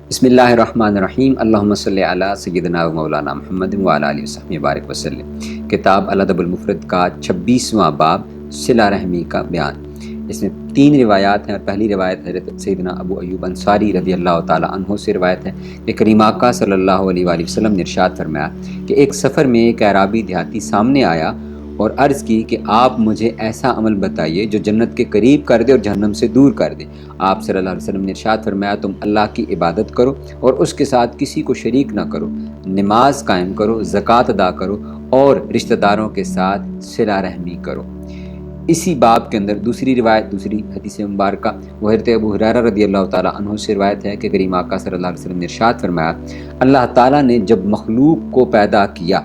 بسم اللہ الرحمن الرحیم، اللہم صلی علی سیدنا و مولانا محمد وعلی آلہ وصحبہ بارک وسلم۔ کتاب الادب المفرد کا 26واں باب صلہ رحمی کا بیان۔ اس میں 3 روایات ہیں، اور پہلی روایت حضرت سیدنا ابو ایوب انصاری رضی اللہ تعالی عنہ سے روایت ہے کہ کریم آقا صلی اللہ علیہ وآلہ وسلم نے ارشاد فرمایا کہ ایک سفر میں ایک اعرابی دیہاتی سامنے آیا اور عرض کی کہ آپ مجھے ایسا عمل بتائیے جو جنت کے قریب کر دے اور جہنم سے دور کر دے۔ آپ صلی اللہ علیہ وسلم نے ارشاد فرمایا، تم اللہ کی عبادت کرو اور اس کے ساتھ کسی کو شریک نہ کرو، نماز قائم کرو، زکوٰۃ ادا کرو اور رشتہ داروں کے ساتھ صلہ رحمی کرو۔ اسی باب کے اندر دوسری حدیث مبارکہ وہ حضرت ابو ہریرہ رضی اللہ تعالیٰ عنہ سے روایت ہے کہ کریم آقا صلی اللہ علیہ وسلم نے ارشاد فرمایا، اللہ تعالیٰ نے جب مخلوق کو پیدا کیا،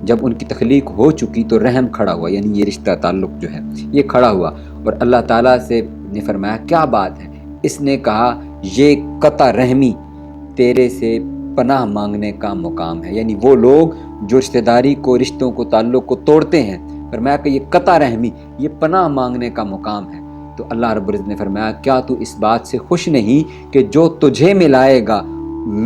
جب ان کی تخلیق ہو چکی تو رحم کھڑا ہوا، یعنی یہ رشتہ تعلق جو ہے یہ کھڑا ہوا، اور اللہ تعالیٰ سے نے فرمایا کیا بات ہے؟ اس نے کہا یہ قطع رحمی تیرے سے پناہ مانگنے کا مقام ہے، یعنی وہ لوگ جو رشتہ داری کو، رشتوں کو، تعلق کو توڑتے ہیں، فرمایا کہ یہ قطع رحمی، یہ پناہ مانگنے کا مقام ہے۔ تو اللہ رب العزت نے فرمایا کیا تو اس بات سے خوش نہیں کہ جو تجھے ملائے گا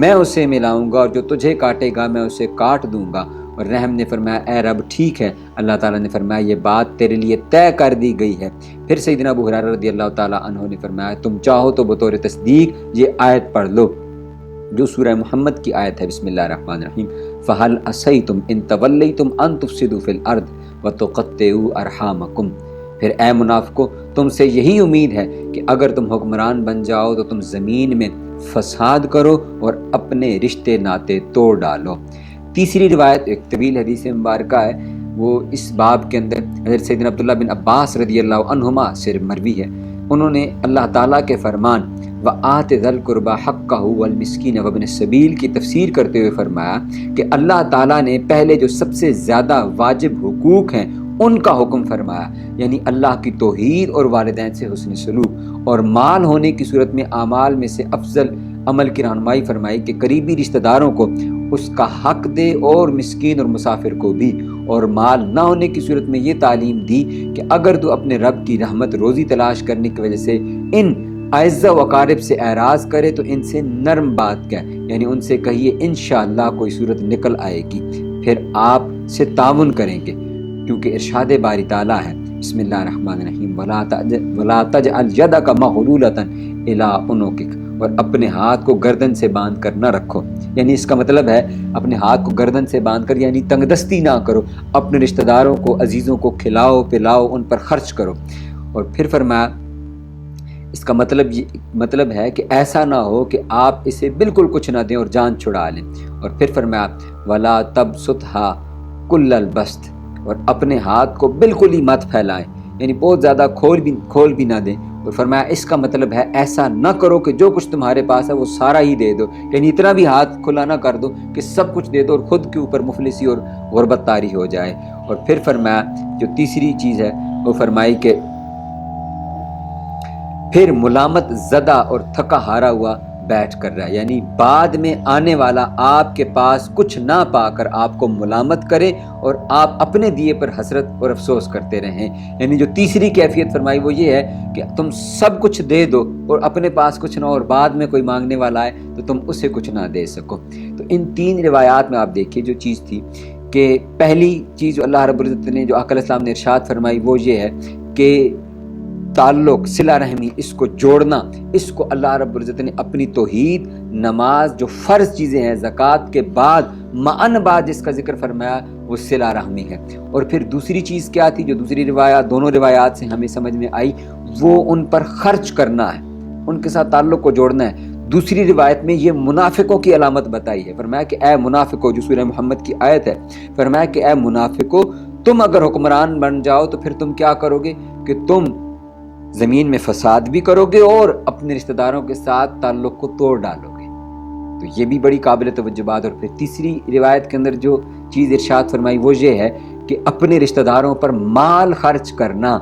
میں اسے ملاؤں گا، اور جو تجھے کاٹے گا میں اسے کاٹ دوں گا۔ اور رحم نے فرمایا اے رب ٹھیک ہے۔ اللہ تعالیٰ نے فرمایا یہ بات تیرے لیے طے کر دی گئی ہے۔ پھر سیدنا ابو ہریرہ رضی اللہ تعالیٰ عنہ نے فرمایا تم چاہو تو بطور تصدیق یہ آیت پڑھ لو جو سورہ محمد کی آیت ہے، بسم اللہ الرحمن الرحیم، فَهَلْ عَصَيْتُمْ إِن تَوَلَّيْتُمْ أَن تُفْسِدُوا فِي الْأَرْضِ وَتُقَطِّعُوا أَرْحَامَكُمْ۔ پھر اے منافقو، تم سے یہی امید ہے کہ اگر تم حکمران بن جاؤ تو تم زمین میں فساد کرو اور اپنے رشتے ناتے توڑ ڈالو۔ تیسری روایت ایک طویل حدیث مبارکہ ہے، وہ اس باب کے اندر حضرت سیدنا عبداللہ بن عباس رضی اللہ عنہما سے مروی ہے۔ انہوں نے اللہ تعالیٰ کے فرمان وَآتِ ذَا الْقُرْبَى حَقَّهُ وَالْمِسْكِينَ وَابْنَ السَّبِيلِ کی تفسیر کرتے ہوئے فرمایا کہ اللہ تعالیٰ نے پہلے جو سب سے زیادہ واجب حقوق ہیں ان کا حکم فرمایا، یعنی اللہ کی توحید اور والدین سے حسن سلوک، اور مال ہونے کی صورت میں اعمال میں سے افضل عمل کی رہنمائی فرمائی کہ قریبی رشتہ داروں کو اس کا حق دے اور مسکین اور مسافر کو بھی، اور مال نہ ہونے کی صورت میں یہ تعلیم دی کہ اگر تو اپنے رب کی رحمت روزی تلاش کرنے کی وجہ سے ان اعزہ و اقارب سے اعراض کرے تو ان سے نرم بات کہے، یعنی ان سے کہیے انشاءاللہ کوئی صورت نکل آئے گی، پھر آپ سے تعاون کریں گے، کیونکہ ارشاد باری تعالیٰ ہے بسم اللہ الرحمن الرحیم وَلَا تَجْعَلْ يَدَكَ مَغْلُولَةً إِلَىٰ عُنُقِكَ، اور اپنے ہاتھ کو گردن سے باندھ کر نہ رکھو، یعنی اس کا مطلب ہے اپنے ہاتھ کو گردن سے باندھ کر، یعنی تنگ دستی نہ کرو، اپنے رشتہ داروں کو، عزیزوں کو کھلاؤ پلاؤ، ان پر خرچ کرو۔ اور پھر فرمایا اس کا مطلب ہے کہ ایسا نہ ہو کہ آپ اسے بالکل کچھ نہ دیں اور جان چھڑا لیں۔ اور پھر فرمایا وَلَا تَبْسُطْهَا كُلَّ الْبَسْطِ، اور اپنے ہاتھ کو بالکل ہی مت پھیلائیں، یعنی بہت زیادہ کھول بھی نہ دیں۔ اور فرمایا اس کا مطلب ہے ایسا نہ کرو کہ جو کچھ تمہارے پاس ہے وہ سارا ہی دے دو، یعنی اتنا بھی ہاتھ کھلا نہ کر دو کہ سب کچھ دے دو اور خود کے اوپر مفلسی اور غربت طاری ہو جائے۔ اور پھر فرمایا جو تیسری چیز ہے وہ فرمائی کہ پھر ملامت زدہ اور تھکا ہارا ہوا بیٹھ کر رہا ہے، یعنی بعد میں آنے والا آپ کے پاس کچھ نہ پا کر آپ کو ملامت کرے اور آپ اپنے دیے پر حسرت اور افسوس کرتے رہیں، یعنی جو تیسری کیفیت فرمائی وہ یہ ہے کہ تم سب کچھ دے دو اور اپنے پاس کچھ نہ، اور بعد میں کوئی مانگنے والا آئے تو تم اسے کچھ نہ دے سکو۔ تو ان 3 روایات میں آپ دیکھیے جو چیز تھی کہ پہلی چیز جو اللہ رب العزت نے جو آقا علیہ السلام نے ارشاد فرمائی وہ یہ ہے کہ تعلق، صلہ رحمی، اس کو جوڑنا، اس کو اللہ رب العزت نے اپنی توحید، نماز جو فرض چیزیں ہیں، زکوٰۃ کے بعد معن بعد جس کا ذکر فرمایا وہ صلہ رحمی ہے۔ اور پھر دوسری چیز کیا تھی جو دوسری روایات، دونوں روایات سے ہمیں سمجھ میں آئی، وہ ان پر خرچ کرنا ہے، ان کے ساتھ تعلق کو جوڑنا ہے۔ دوسری روایت میں یہ منافقوں کی علامت بتائی ہے، فرمایا کہ اے منافقو، جو سورہ محمد کی آیت ہے، فرمایا کہ اے منافقو تم اگر حکمران بن جاؤ تو پھر تم کیا کرو گے کہ تم زمین میں فساد بھی کرو گے اور اپنے رشتہ داروں کے ساتھ تعلق کو توڑ ڈالو گے۔ تو یہ بھی بڑی قابل توجہ بات۔ اور پھر تیسری روایت کے اندر جو چیز ارشاد فرمائی وہ یہ ہے کہ اپنے رشتہ داروں پر مال خرچ کرنا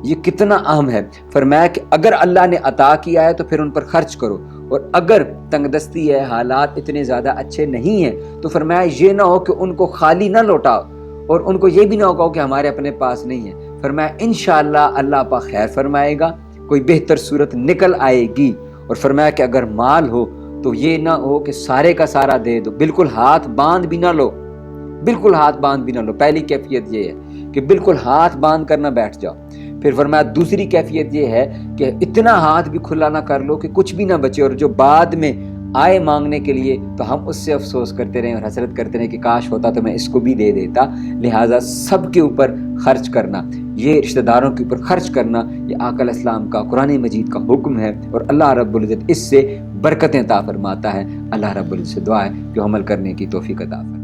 یہ کتنا اہم ہے۔ فرمایا کہ اگر اللہ نے عطا کیا ہے تو پھر ان پر خرچ کرو، اور اگر تنگ دستی ہے، حالات اتنے زیادہ اچھے نہیں ہیں تو فرمایا یہ نہ ہو کہ ان کو خالی نہ لوٹاؤ، اور ان کو یہ بھی نہ ہوگا کہ ہمارے اپنے پاس نہیں ہے۔ فرمایا انشاءاللہ اللہ پاک خیر فرمائے گا، کوئی بہتر صورت نکل آئے گی۔ اور فرمایا کہ اگر مال ہو تو یہ نہ ہو کہ سارے کا سارا دے دو، بالکل ہاتھ باندھ بھی نہ لو، بالکل ہاتھ باندھ بھی نہ لو۔ پہلی کیفیت یہ ہے کہ بالکل ہاتھ باندھ کر نہ بیٹھ جاؤ۔ پھر فرمایا دوسری کیفیت یہ ہے کہ اتنا ہاتھ بھی کھلا نہ کر لو کہ کچھ بھی نہ بچے، اور جو بعد میں آئے مانگنے کے لیے تو ہم اس سے افسوس کرتے رہیں اور حسرت کرتے رہیں کہ کاش ہوتا تو میں اس کو بھی دے دیتا۔ لہٰذا سب کے اوپر خرچ کرنا، یہ رشتہ داروں کے اوپر خرچ کرنا، یہ آقا علیہ السلام کا قرآن مجید کا حکم ہے، اور اللہ رب العزت اس سے برکتیں عطا فرماتا ہے۔ اللہ رب العزت سے دعا ہے کہ عمل کرنے کی توفیق عطا فرمائے۔